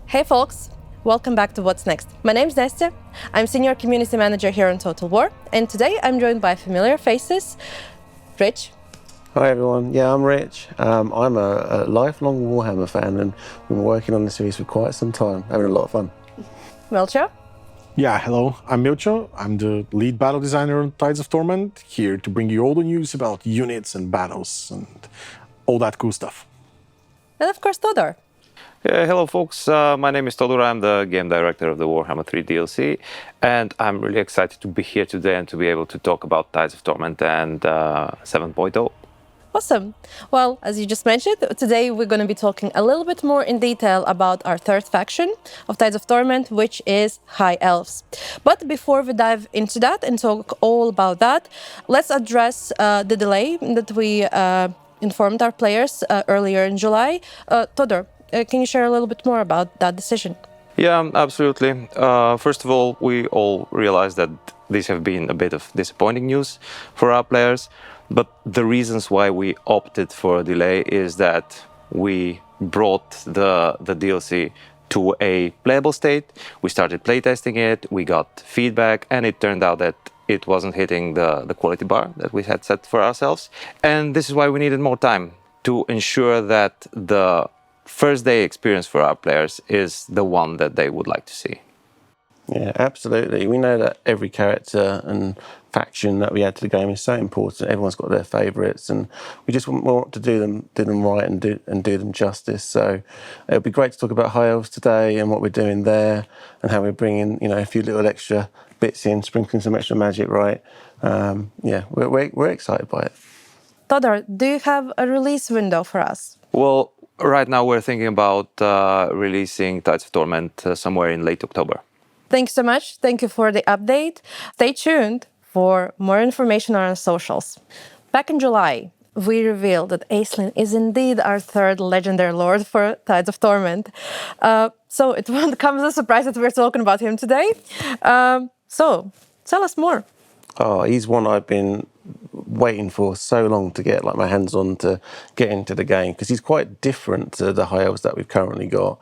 Hey folks, welcome back to What's Next. My name's Nastya, I'm Senior Community Manager here on Total War, and today I'm joined by familiar faces. Rich. Hi everyone, yeah, I'm Rich. I'm a lifelong Warhammer fan and been working on the series for quite some time, having a lot of fun. Melcher. Yeah, hello, I'm Milcho. I'm the lead battle designer on Tides of Torment, here to bring you all the news about units and battles and all that cool stuff. And of course, Todor. Yeah, hello folks, my name is Todor, I'm the game director of the Warhammer 3 DLC, and I'm really excited to be here today and to be able to talk about Tides of Torment and 7.0. Awesome. Well, as you just mentioned, today we're going to be talking a little bit more in detail about our third faction of Tides of Torment, which is High Elves. But before we dive into that and talk all about that, let's address the delay that we informed our players earlier in July. Todor, can you share a little bit more about that decision? Yeah, absolutely. First of all, we all realize that these have been a bit of disappointing news for our players, but the reasons why we opted for a delay is that we brought the DLC to a playable state. We started playtesting it, we got feedback, and it turned out that it wasn't hitting the quality bar that we had set for ourselves. And this is why we needed more time to ensure that the first day experience for our players is the one that they would like to see. Yeah, absolutely. We know that every character and faction that we add to the game is so important. Everyone's got their favourites, and we just want to do them right and do them justice. So it'll be great to talk about High Elves today and what we're doing there, and how we're bringing a few little extra bits in, sprinkling some extra magic right. Yeah, we're excited by it. Todor, do you have a release window for us? Well, right now we're thinking about releasing Tides of Torment somewhere in late October. Thanks so much. Thank you for the update. Stay tuned for more information on our socials. Back in July, we revealed that Acelin is indeed our third legendary lord for Tides of Torment. So it won't come as a surprise that we're talking about him today. So tell us more. Oh, he's one I've been waiting for so long to get my hands on to get into the game, because he's quite different to the High Elves that we've currently got.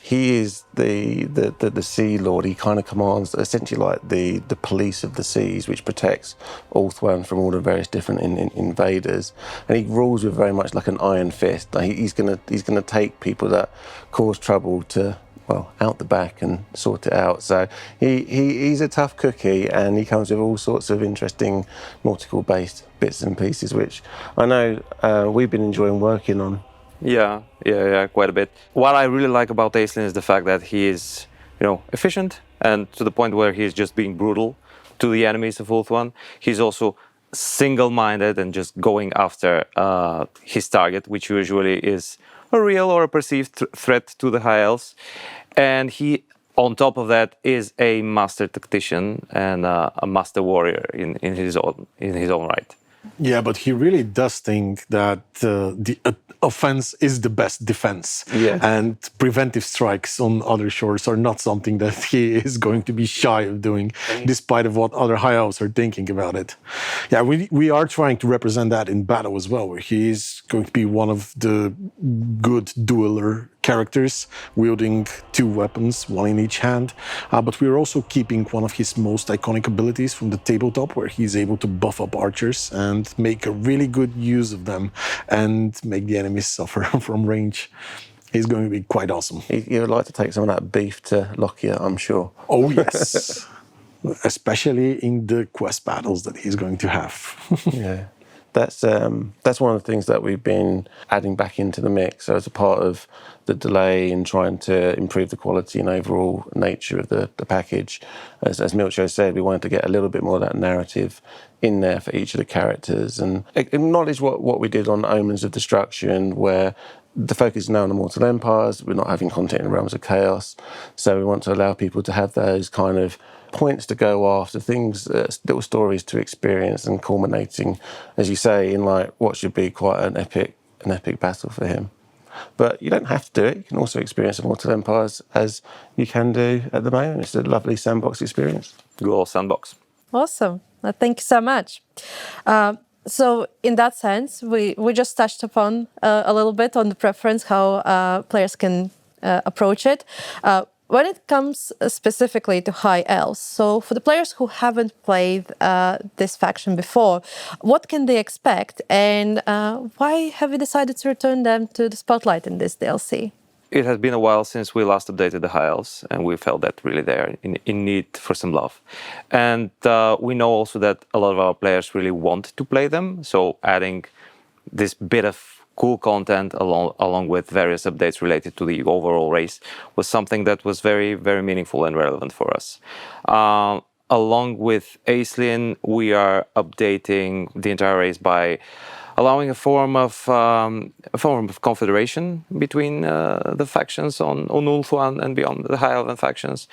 He is the Sea Lord. He kind of commands essentially like the police of the seas, which protects Ulthuan from all the various different invaders. And he rules with very much like an iron fist. He's gonna take people that cause trouble to, well, out the back and sort it out. So he's a tough cookie, and he comes with all sorts of interesting nautical-based bits and pieces, which I know we've been enjoying working on. Yeah, quite a bit. What I really like about Acelin is the fact that he is, efficient, and to the point where he's just being brutal to the enemies of Ulthuan. He's also single-minded and just going after his target, which usually is a real or a perceived threat to the High Elves. And he, on top of that, is a master tactician and a master warrior in his own right. Yeah, but he really does think that the offense is the best defense. Yeah. And preventive strikes on other shores are not something that he is going to be shy of doing, despite of what other High Elves are thinking about it. Yeah, we are trying to represent that in battle as well, where he is going to be one of the good dueler characters, wielding two weapons, one in each hand. But we're also keeping one of his most iconic abilities from the tabletop, where he's able to buff up archers and make a really good use of them and make the enemies suffer from range. He's going to be quite awesome. You would like to take some of that beef to Lockyer, I'm sure. Oh, yes. Especially in the quest battles that he's going to have. Yeah. That's one of the things that we've been adding back into the mix. So as a part of the delay in trying to improve the quality and overall nature of the package, as Milcho said, we wanted to get a little bit more of that narrative in there for each of the characters, and acknowledge what we did on Omens of Destruction, where the focus is now on the Mortal Empires. We're not having content in Realms of Chaos, so we want to allow people to have those kind of points to go after, things, little stories to experience, and culminating, as you say, in what should be quite an epic battle for him. But you don't have to do it. You can also experience the Mortal Empires as you can do at the moment. It's a lovely sandbox experience. Good old sandbox. Awesome. Thank you so much. So in that sense, we just touched upon a little bit on the preference, how players can approach it. When it comes specifically to High Elves, so for the players who haven't played this faction before, what can they expect, and why have you decided to return them to the spotlight in this DLC? It has been a while since we last updated the High Elves, and we felt that really they're in need for some love. And we know also that a lot of our players really want to play them, so adding this bit of cool content along with various updates related to the overall race was something that was very, very meaningful and relevant for us. Along with Acelin, we are updating the entire race by allowing a form of confederation between the factions on Ulthuan and beyond, the High Elven factions.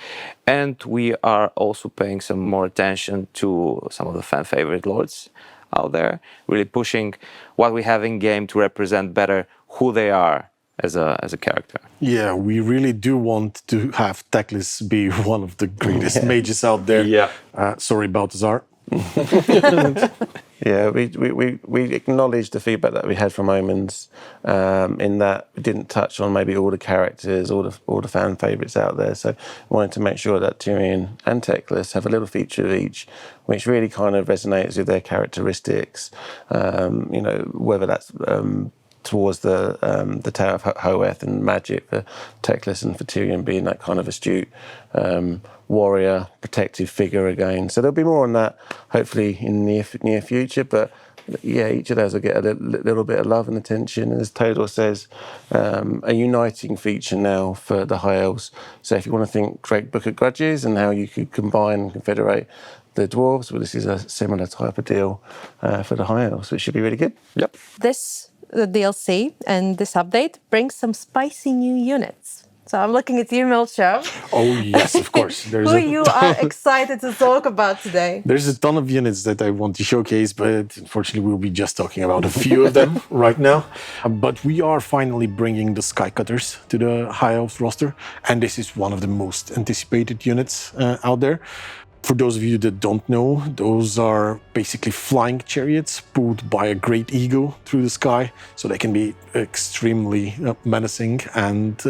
And we are also paying some more attention to some of the fan favorite lords out there, really pushing what we have in game to represent better who they are as a character. Yeah, we really do want to have Teclis be one of the greatest mages out there. Yeah. Sorry, Balthazar. Yeah, we acknowledged the feedback that we had from Omens, in that we didn't touch on maybe all the characters, all the fan favourites out there. So we wanted to make sure that Tyrion and Teclis have a little feature of each, which really kind of resonates with their characteristics. You know, whether that's towards the Tower of Hoeth and magic for Teclis, and for Tyrion being that kind of astute warrior, protective figure again. So there'll be more on that, hopefully, in the near future. But yeah, each of those will get a little bit of love and attention. And as Todor says, a uniting feature now for the High Elves. So if you want to think Great Book of Grudges and how you could combine and confederate the dwarves, well, this is a similar type of deal for the High Elves, which should be really good. Yep. The DLC and this update brings some spicy new units. So I'm looking at you, Milcho. Oh, yes, of course. Who you are excited to talk about today? There's a ton of units that I want to showcase, but unfortunately we'll be just talking about a few of them right now. But we are finally bringing the Skycutters to the High Elves roster, and this is one of the most anticipated units out there. For those of you that don't know, those are basically flying chariots pulled by a great eagle through the sky, so they can be extremely menacing and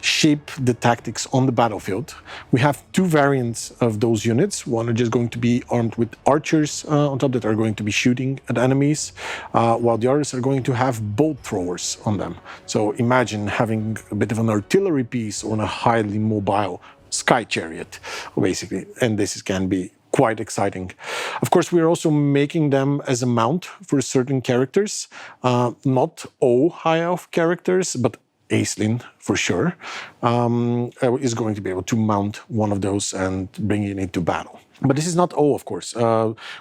shape the tactics on the battlefield. We have two variants of those units. One are just going to be armed with archers on top that are going to be shooting at enemies, while the others are going to have bolt throwers on them. So imagine having a bit of an artillery piece on a highly mobile sky chariot, basically, and this can be quite exciting. Of course, we are also making them as a mount for certain characters, not all High Elf characters, but Acelin, for sure, is going to be able to mount one of those and bring it into battle. But this is not all, of course.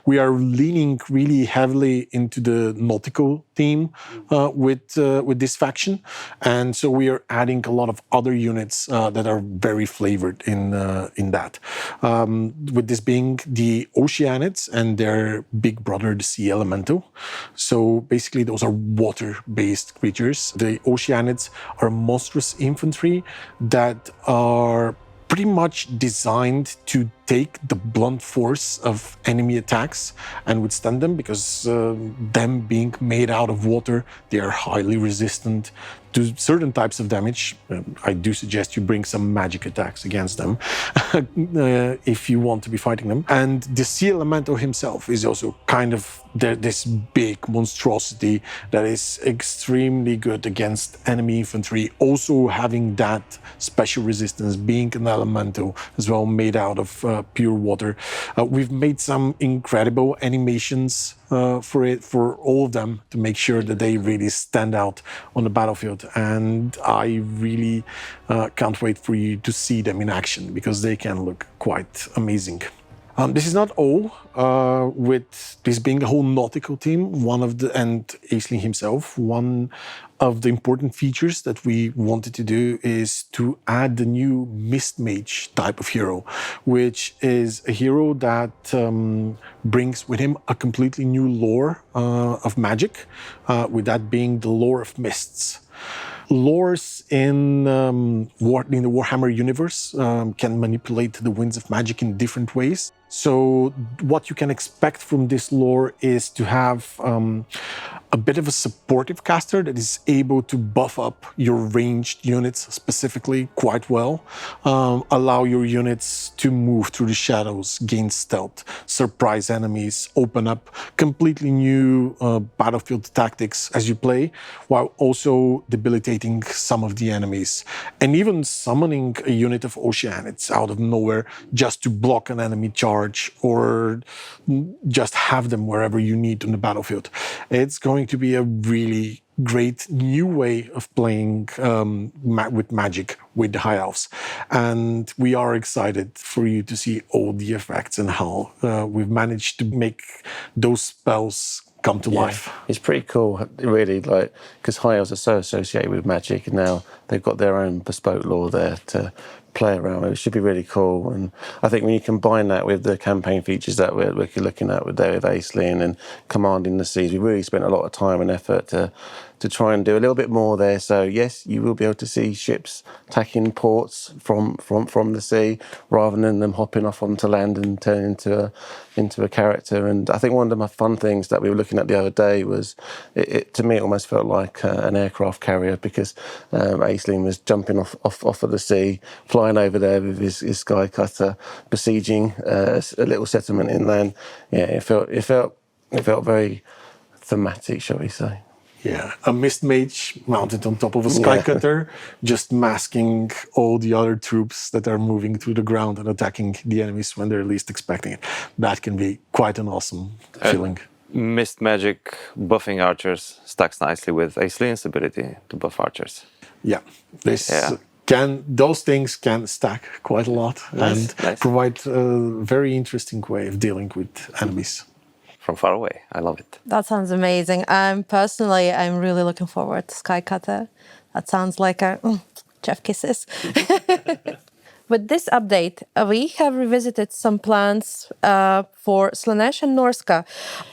We are leaning really heavily into the nautical theme with this faction, and so we are adding a lot of other units that are very flavored in that. With this being the Oceanids and their big brother, the Sea Elemental. So basically, those are water-based creatures. The Oceanids are monstrous infantry that are pretty much designed to take the blunt force of enemy attacks and withstand them, because them being made out of water, they are highly resistant to certain types of damage. I do suggest you bring some magic attacks against them if you want to be fighting them. And the Sea Elemental himself is also kind of this big monstrosity that is extremely good against enemy infantry, also having that special resistance, being an elemental as well, made out of pure water. We've made some incredible animations for all of them to make sure that they really stand out on the battlefield, and I really can't wait for you to see them in action, because they can look quite amazing. This is not all. With this being a whole nautical team, and Acelin himself, one of the important features that we wanted to do is to add the new Mist Mage type of hero, which is a hero that brings with him a completely new lore of magic, with that being the lore of mists. Lores in the Warhammer universe can manipulate the winds of magic in different ways. So what you can expect from this lore is to have a bit of a supportive caster that is able to buff up your ranged units specifically quite well, allow your units to move through the shadows, gain stealth, surprise enemies, open up completely new battlefield tactics as you play, while also debilitating some of the enemies. And even summoning a unit of Oceanids out of nowhere just to block an enemy charge or just have them wherever you need on the battlefield. It's going to be a really great new way of playing with Magic with the High Elves. And we are excited for you to see all the effects and how we've managed to make those spells come to life. It's pretty cool, really, like, because High Elves are so associated with Magic, and now they've got their own bespoke lore there to play around with. It should be really cool. And I think when you combine that with the campaign features that we're looking at with Acelin and Commanding the Seas, we really spent a lot of time and effort to try and do a little bit more there. So yes, you will be able to see ships attacking ports from the sea rather than them hopping off onto land and turning into a character. And I think one of the fun things that we were looking at the other day was, to me, it almost felt like an aircraft carrier, because Acelin was jumping off of the sea, flying over there with his sky cutter, besieging a little settlement inland. Yeah, it felt very thematic, shall we say. Yeah, a mist mage mounted on top of a sky cutter, just masking all the other troops that are moving through the ground and attacking the enemies when they're least expecting it. That can be quite an awesome feeling. Mist magic buffing archers stacks nicely with Acelin's ability to buff archers. Yeah, those things can stack quite a lot and provide a very interesting way of dealing with enemies. From far away. I love it. That sounds amazing. I'm really looking forward to Skycutter. That sounds like a chef kisses. With this update, we have revisited some plans for Slaanesh and Norska.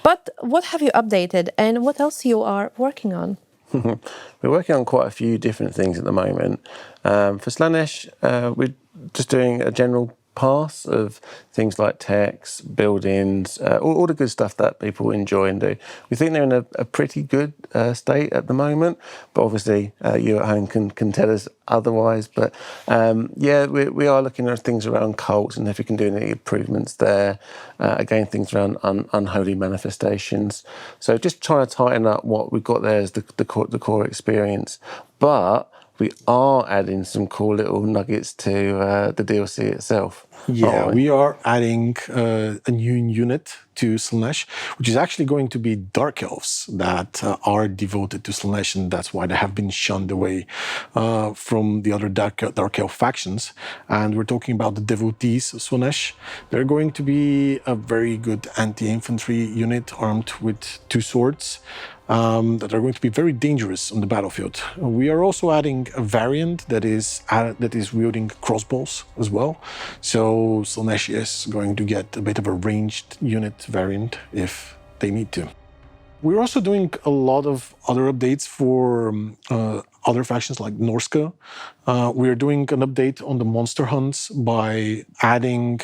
But what have you updated, and what else you are working on? We're working on quite a few different things at the moment. For Slaanesh, we're just doing a general pass of things like techs, buildings, all the good stuff that people enjoy and do. We think they're in a pretty good state at the moment, but obviously you at home can tell us otherwise. But we are looking at things around cults and if we can do any improvements there. Again, things around unholy manifestations. So just trying to tighten up what we've got there as the core experience. But we are adding some cool little nuggets to the DLC itself. Yeah, we are adding a new unit to Slaanesh, which is actually going to be Dark Elves that are devoted to Slaanesh, and that's why they have been shunned away from the other Dark Elf factions. And we're talking about the Devotees of Slaanesh. They're going to be a very good anti-infantry unit armed with 2 swords. That are going to be very dangerous on the battlefield. We are also adding a variant that is wielding crossbows as well. So Slaanesh is going to get a bit of a ranged unit variant if they need to. We're also doing a lot of other updates for other factions like Norska. We're doing an update on the monster hunts by adding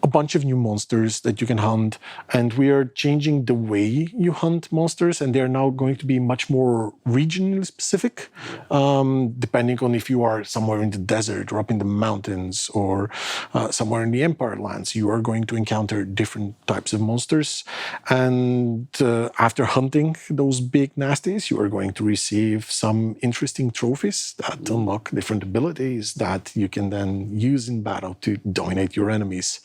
a bunch of new monsters that you can hunt. And we are changing the way you hunt monsters, and they're now going to be much more regionally specific, depending on if you are somewhere in the desert or up in the mountains or somewhere in the Empire lands. You are going to encounter different types of monsters. And after hunting those big nasties, you are going to receive some interesting trophies that unlock different abilities that you can then use in battle to dominate your enemies.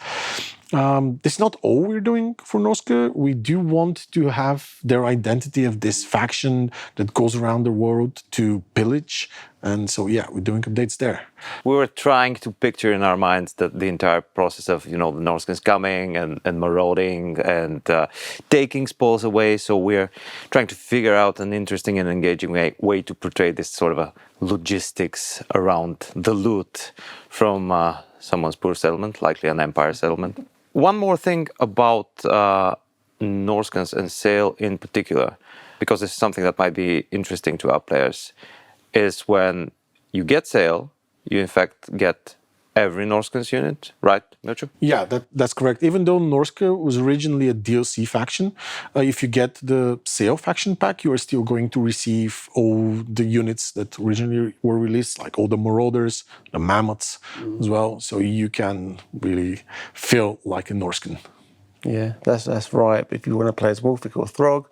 This is not all we're doing for Norska. We do want to have their identity of this faction that goes around the world to pillage. And so, yeah, we're doing updates there. We were trying to picture in our minds that the entire process of, the Norskans coming and marauding and taking spoils away. So we're trying to figure out an interesting and engaging way to portray this sort of a logistics around the loot from someone's poor settlement, likely an empire settlement. One more thing about Norskans and Sail in particular, because this is something that might be interesting to our players, is when you get Sail, you in fact get every Norskans unit, right, Milcho? Yeah, that's correct. Even though Norska was originally a DLC faction, if you get the SEO faction pack, you are still going to receive all the units that originally were released, like all the Marauders, the Mammoths as well. So you can really feel like a Norskan. Yeah, that's right. But if you want to play as Wolfic or Throg,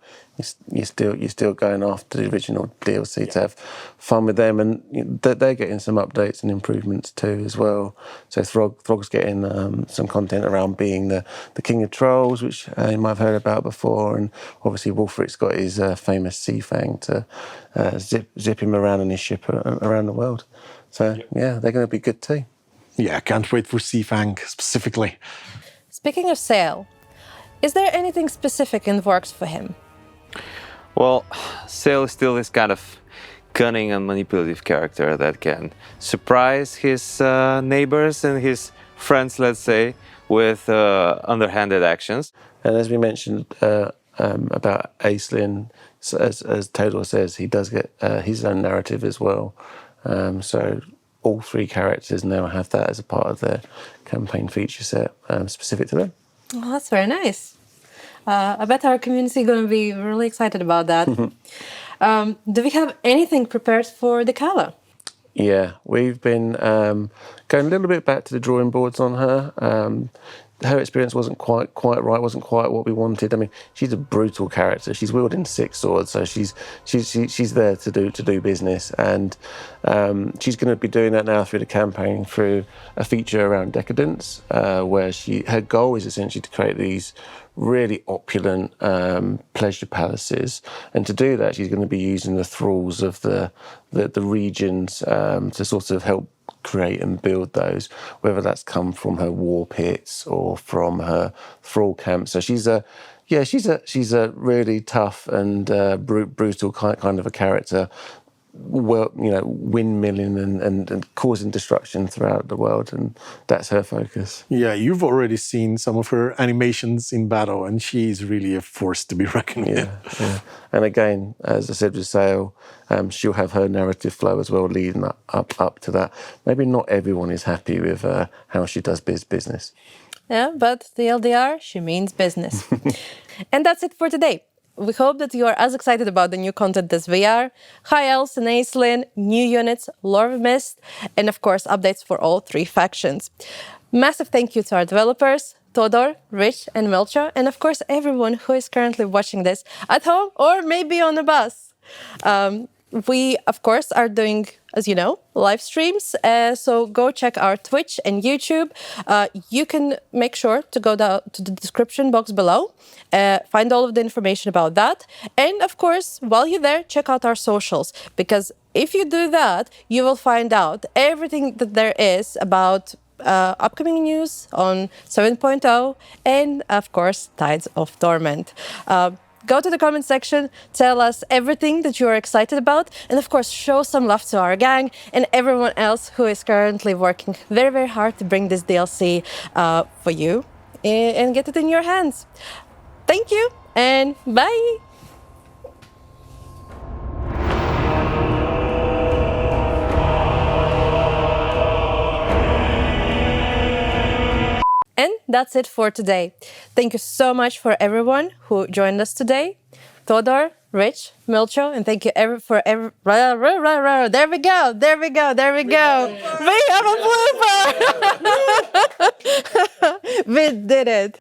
you're still going after the original DLC to have fun with them, and they're getting some updates and improvements too as well. So Throg's getting some content around being the king of trolls, which you might have heard about before, and obviously Wolfric's got his famous sea fang to zip him around in his ship around the world. So yeah, they're going to be good too. Yeah, can't wait for Seafang specifically. Speaking of Sail, is there anything specific in the works for him? Well, Sail is still this kind of cunning and manipulative character that can surprise his neighbors and his friends, let's say, with underhanded actions. And as we mentioned about Acelin, as Todor says, he does get his own narrative as well. So all three characters now have that as a part of their campaign feature set specific to them. Oh, that's very nice. I bet our community is going to be really excited about that. Do we have anything prepared for the Kala? Yeah, we've been going a little bit back to the drawing boards on her. Her experience wasn't quite right, wasn't quite what we wanted. I mean, she's a brutal character. She's wielding 6 swords, so she's there to do business, and she's going to be doing that now through the campaign through a feature around decadence, where her goal is essentially to create these really opulent pleasure palaces, and to do that, she's going to be using the thralls of the regions to sort of help create and build those, whether that's come from her war pits or from her thrall camp. So she's a really tough and brutal kind of a character. Well, windmilling and causing destruction throughout the world, and that's her focus. Yeah, you've already seen some of her animations in battle, and she's really a force to be reckoned with. Yeah. And again, as I said with Sail, she'll have her narrative flow as well, leading up to that. Maybe not everyone is happy with how she does business. Yeah, but the LDR, she means business. And that's it for today. We hope that you are as excited about the new content as we are. High Elves and Acelin, new units, Lore of Mist, and of course updates for all 3 factions. Massive thank you to our developers, Todor, Rich, and Milcho, and of course everyone who is currently watching this at home or maybe on a bus. We, of course, are doing, as you know, live streams, so go check our Twitch and YouTube. You can make sure to go down to the description box below, find all of the information about that. And, of course, while you're there, check out our socials, because if you do that, you will find out everything that there is about upcoming news on 7.0 and, of course, Tides of Torment. Go to the comment section, tell us everything that you are excited about, and of course, show some love to our gang and everyone else who is currently working very, very hard to bring this DLC for you and get it in your hands. Thank you, and bye! And that's it for today. Thank you so much for everyone who joined us today. Todor, Rich, Milcho, and thank you there we go. We have a blooper! We did it.